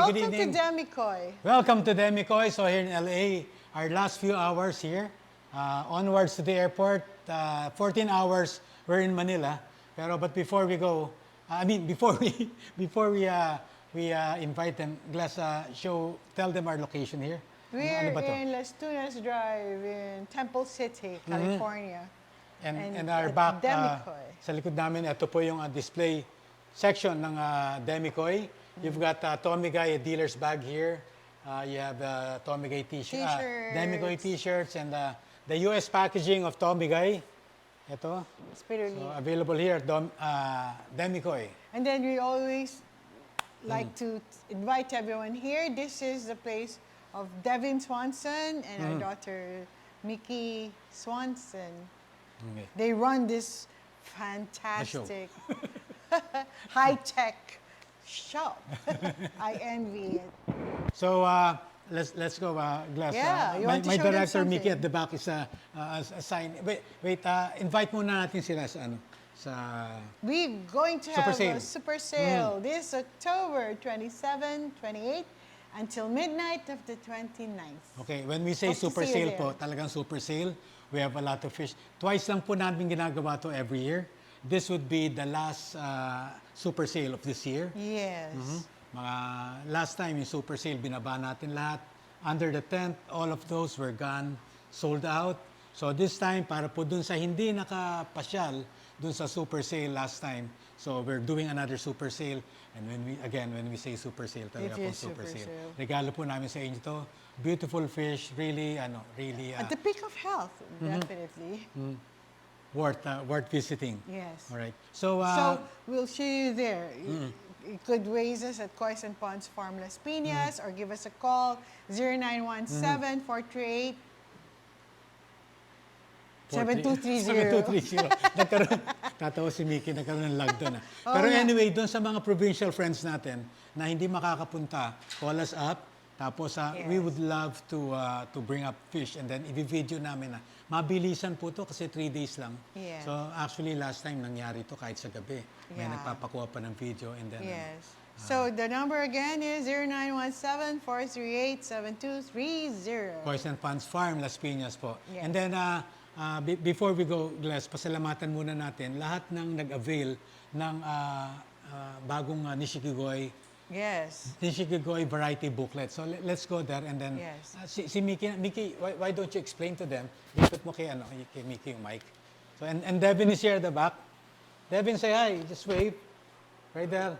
good Welcome evening. to Demikoi. Welcome to Demi. So here in LA, our last few hours here, onwards to the airport. 14 hours, we're in Manila. But before we go, before we invite them, Glass, tell them our location here. We're Ano ba to? in Las Tunas Drive in Temple City, California. And our at back, Demikoi. sa likod namin, ito po yung display section ng Demikoi. You've got Tommy Guy, a dealer's bag here. You have Tommy Guy t-shirt, T-shirts. Demikoi t-shirts, and the US packaging of Tommy Guy. Ito. Spirulina. So available here at Demikoi. And then we always like to invite everyone here. This is the place of Devin Swanson and our daughter Mikki Swanson. Okay. They run this fantastic high-tech shop. I envy it. So let's go, Glass. Yeah, you my want to show them director Mikki something? at the back is a sign. Wait, invite muna natin sila sa ano sa We're going to Super have sale. a super sale this October 27, 28 until midnight of the 29th. Okay, when we say Hope to super see you sale po, talagang super sale. We have a lot of fish. Twice lang po namin ginagawa to every year. This would be the last super sale of this year. Yes. Mga last time yung super sale, binaba natin lahat. Under the tent, all of those were gone, sold out. So this time, para po dun sa hindi nakapasyal, dun sa super sale last time, so we're doing another super sale. And when we say super sale, talaga It po is super super sale. sale. Regalo po namin sa inyo to. Beautiful fish, really, At the peak of health, definitely. worth visiting. Yes. All right. So, So we'll see you there. You could raise us at Kois and Ponds Farm Las Piñas or give us a call 0917-438 7230. 7230. Nagkaroon, tatawa si Mikki, nagkaroon ng lag doon. Pero nga. anyway, doon sa mga provincial friends natin na hindi makakapunta, call us up. Tapos we would love to bring up fish and then i-video namin na mabilisan po to kasi 3 days lang. Yeah. So actually last time nangyari to kahit sa gabi. May Yeah. nagpapakuha pa ng video and then Yes. So the number again is 0917-438-7230. Kois and Ponds Farm, Las Piñas po. Yes. And then, before we go, Glass, pasalamatan muna natin lahat ng nag-avail ng bagong Nishikigoi variety booklet. So let's go there and then Yes. si Mikki, why don't you explain to them? Ikot mo kay Mikki yung mic. So and Devin is here at the back. Devin, say hi. Just wave. Right there.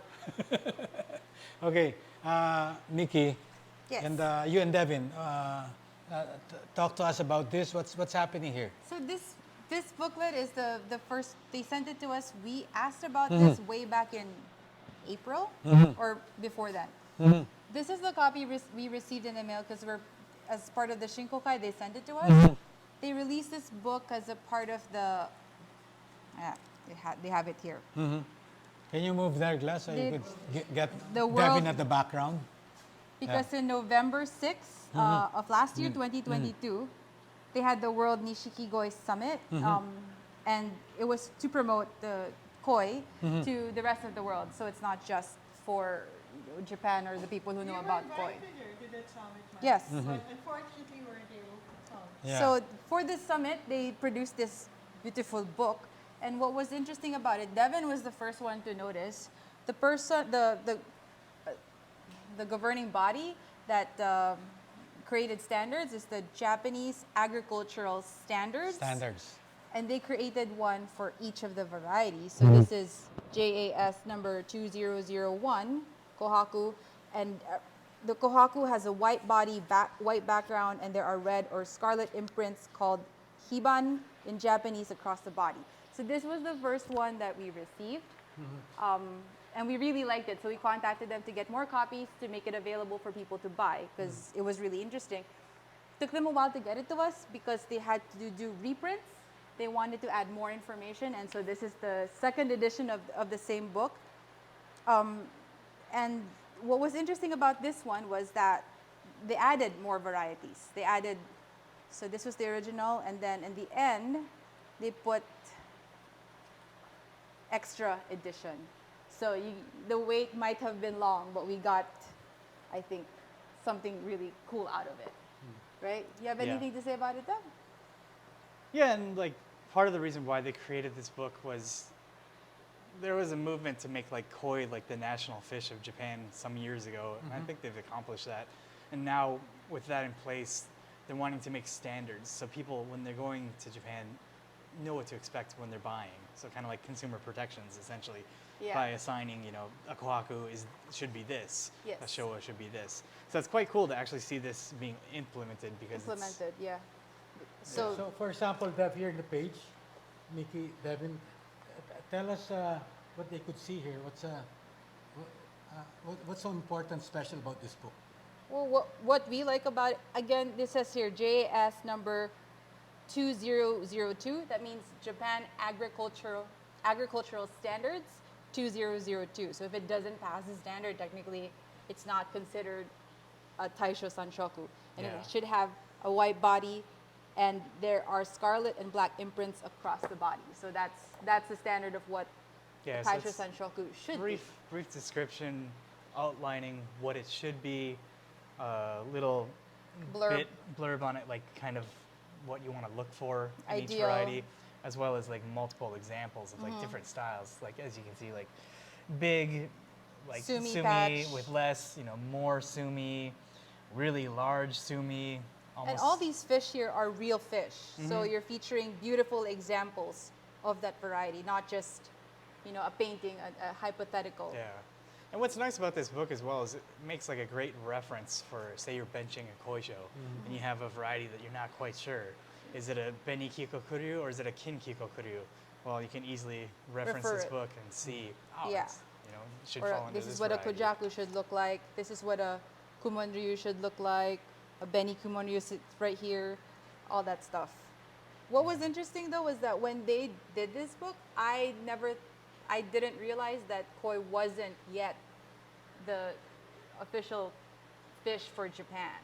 Okay, Mikki. Yes. And you and Devin, talk to us about this. What's happening here? So this booklet is the first, they sent it to us. We asked about this way back in April or before that. This is the copy we received in the mail because we're, as part of the Shinkokai, they sent it to us. They released this book as a part of the, they have it here. Can you move there, Glass, so you could get the Devin world- at the background? Because in November 6th of last year, 2022, they had the World Nishikigoi Summit. And it was to promote the koi to the rest of the world. So it's not just for Japan or the people who know about koi. Yes. Unfortunately, we weren't able to come. Yeah. So for this summit, they produced this beautiful book. And what was interesting about it, Devin was the first one to notice. The person, the governing body that created standards is the Japanese Agricultural Standards. And they created one for each of the varieties. So this is JAS number 2001, Kohaku. And the Kohaku has a white body, white background, and there are red or scarlet imprints called hiban in Japanese across the body. So this was the first one that we received. And we really liked it. So we contacted them to get more copies to make it available for people to buy because it was really interesting. Took them a while to get it to us because they had to do reprints. They wanted to add more information, and so this is the second edition of the same book. And what was interesting about this one was that they added more varieties. They added, so this was the original, and then in the end, they put extra edition. So the wait might have been long, but we got I think, something really cool out of it. Right? You have anything to say about it, Dev? Yeah, and like part of the reason why they created this book was there was a movement to make like koi like the national fish of Japan some years ago, and I think they've accomplished that. And now with that in place, they're wanting to make standards so people when they're going to Japan know what to expect when they're buying. So kind of like consumer protections essentially. Yeah. By assigning, a kohaku should be this, Yes. a showa should be this. So it's quite cool to actually see this being implemented because Implemented, yeah. So, for example, Dev, here in the page, Mikki, Devin, tell us what they could see here. What's so important, special about this book? Well, what we like about it, again, this says here JAS number 2002. That means Japan Agricultural Standards 2002. So if it doesn't pass the standard, technically it's not considered a Taisho Sanshoku. And it should have a white body, and there are scarlet and black imprints across the body. So that's the standard of what Yeah, so Taisho it's Sanshoku should brief description outlining what it should be, little Blurb. blurb on it, like kind of what you want to look for in each Ideal. variety, as well as like multiple examples of like different styles. Like as you can see, like big, like Sumi sumi patch. with less, more sumi, really large sumi. Almost, And all these fish here are real fish. So you're featuring beautiful examples of that variety, not just, a painting, a hypothetical. Yeah. And what's nice about this book as well is it makes like a great reference for, say you're benching a koi show and you have a variety that you're not quite sure. Is it a Beni Kikokuryu or is it a Kin Kikokuryu? Well, you can easily reference Refer this it. book and see, Yeah. it's, it should Or fall under this this is what variety. a kojaku should look like. This is what a kumonryu should look like. A Beni kumonryu sits right here. All that stuff. What was interesting though was that when they did this book, I didn't realize that koi wasn't yet the official fish for Japan.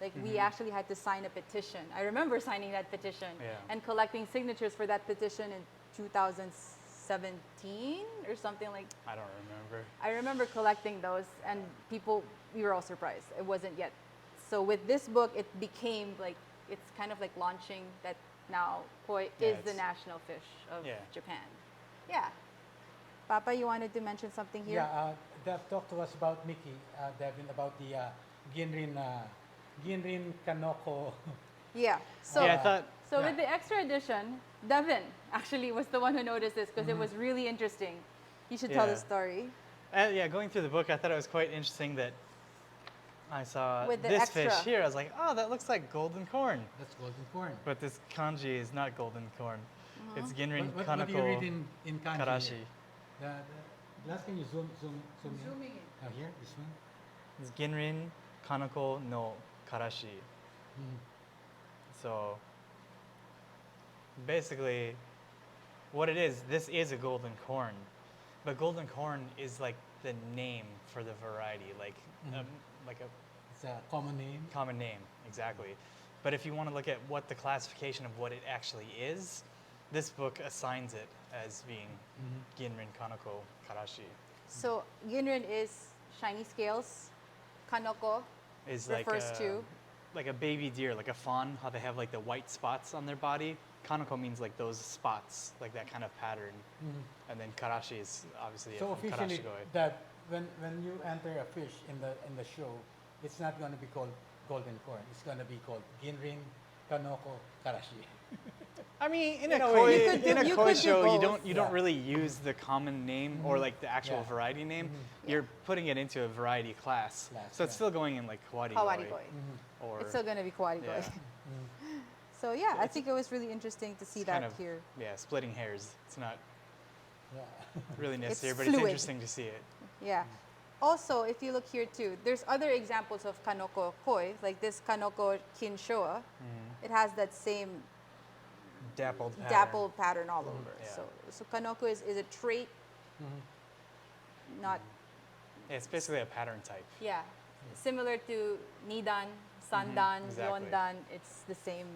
Like we actually had to sign a petition. I remember signing that petition and collecting signatures for that petition in 2017 or something like. I don't remember. I remember collecting those, and we were all surprised. It wasn't yet. So with this book, it became like, it's kind of like launching that now koi is the national fish of Japan. Yeah. Papa, you wanted to mention something here? Yeah, Dev, talk to us about Mikki, Devin, about the Ginrin Kanoko. Yeah. So, I thought. with the extra edition, Devin actually was the one who noticed this because it was really interesting. You should tell the story. Going through the book, I thought it was quite interesting that I saw With the this extra. fish here. I was like, oh, that looks like golden corn. That's golden corn. But this kanji is not golden corn. It's Uh-huh. Ginrin What do you read Kanoko in kanji? Karashi. Here? The last, can you zoom in? Zooming in. Oh, here, this one. It's Ginrin Kanoko no Karashi. So basically, what it is, this is a golden corn, but golden corn is like the name for the variety, like like a It's a common name. common name, exactly. But if you want to look at what the classification of what it actually is, this book assigns it as being Ginrin Kanoko Karashi. So Ginrin is shiny scales. Kanoko Is refers to like a baby deer, like a fawn, how they have like the white spots on their body. Kanoko means like those spots, like that kind of pattern. And then Karashi is obviously So from officially, Karashigoi. that when you enter a fish in the show, it's not going to be called golden corn. It's going to be called Ginrin Kanoko Karashi. I mean, in In a a way, koi, you could do- in a you koi could do show, you both. don't really use the common name or like the actual Yeah. variety name. You're putting it into a variety class. So it's still going in like kawarigoi. kawarigoi. Or It's still going to be kawarigoi. Yeah. So yeah, I think it was really interesting to see it's that kind of, here. Yeah, splitting hairs. It's not Yeah. really necessary, It's but it's fluid. interesting to see it. Yeah. Also, if you look here too, there's other examples of kanoko koi, like this kanoko kinshoa. It has that same dappled pattern all over. Yeah. So kanoko is a trait, not, Yeah, it's basically a pattern type. yeah, similar to nidan, sandan, exactly. yondan. It's the same.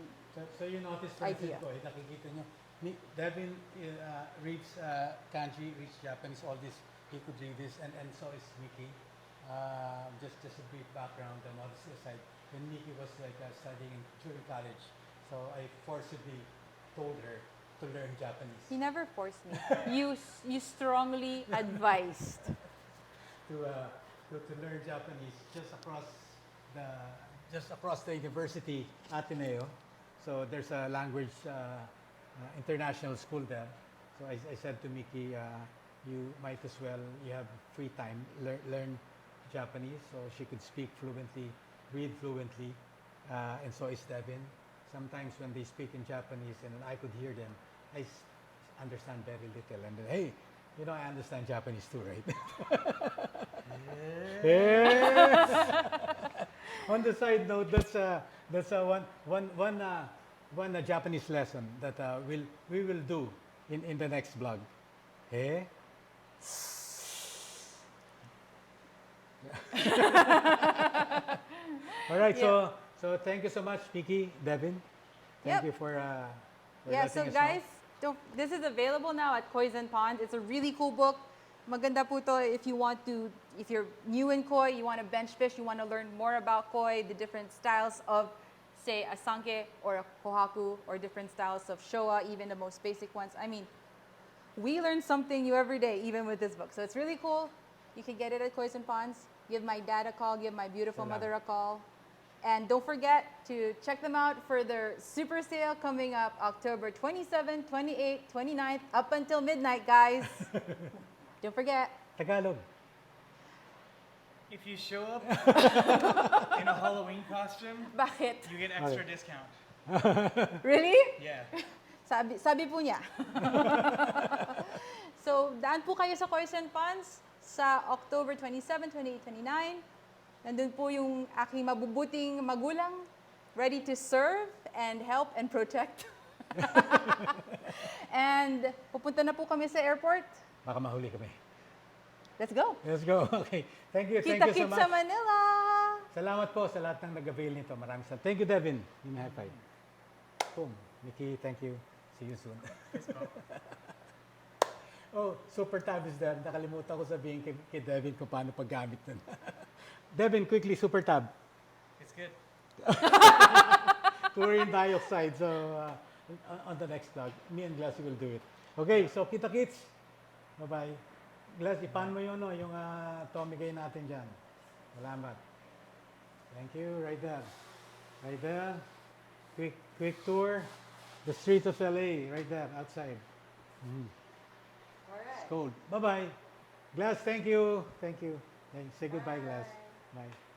So you notice, for Idea. instance, nakikita nyo, Devin reads kanji, reads Japanese, all this, he could read this, and so is Mikki. Just just a brief background and all this aside. When Mikki was like studying during college, so I forcibly told her to learn Japanese. He never forced me. You strongly advised. To learn Japanese the just across the university Ateneo. So there's a language international school there. So I said to Mikki, you might as well, you have free time, learn Japanese so she could speak fluently, read fluently, and so is Devin. Sometimes when they speak in Japanese and I could hear them, I understand very little. And then, hey, you know, I understand Japanese too, right? Yeah. On the side note, that's one Japanese lesson that we will do in the next vlog. Eh? All right, Yeah. so thank you so much, Mikki, Devin. Thank Yep. you for Yeah, letting so us know. guys, this is available now at Koi's and Ponds. It's a really cool book. Maganda po to if you're new in koi, you want to bench fish, you want to learn more about koi, the different styles of, say, a sanke or a kohaku, or different styles of showa, even the most basic ones. I mean, we learn something new every day, even with this book. So it's really cool. You can get it at Koi's and Ponds. Give my dad a call, give my beautiful Salamat. mother a call. And don't forget to check them out for their super sale coming up October 27th, 28th, 29th, up until midnight, guys. Don't forget. Tagalog. If you show up in a Halloween costume, Bakit? you get extra discount. Really? Yeah. Sabi po niya. So, daan po kayo sa Koi's and Ponds sa October 27, 28, 29. Nandun po yung aking mabubuting magulang ready to serve and help and protect. And pupunta na po kami sa airport. Baka mahuli kami. Let's go. Let's go. Okay. Thank you so Kita-kits sa much. Manila. Salamat po sa lahat ng nag-avail nito. Maraming salamat. Thank you, Devin. Give me a high five. Boom. Mikki, thank you. See you soon. Oh, super tab is there. Nakalimutan ko sabihin kay Devin kung paano paggamit nun. Devin, quickly, super tab. It's good. Chlorine dioxide. So, on the next vlog, me and Glassy will do it. Okay, so kita-kits. Bye-bye. Glassy, pan mo yun, no? Yung Tommy Gay natin dyan. Salamat. Thank you. Right there. Right there. Quick tour. The streets of LA. Right there, outside. All right. It's cold. Bye-bye. Glass, thank you. Thank you. Say goodbye, Glass. Bye.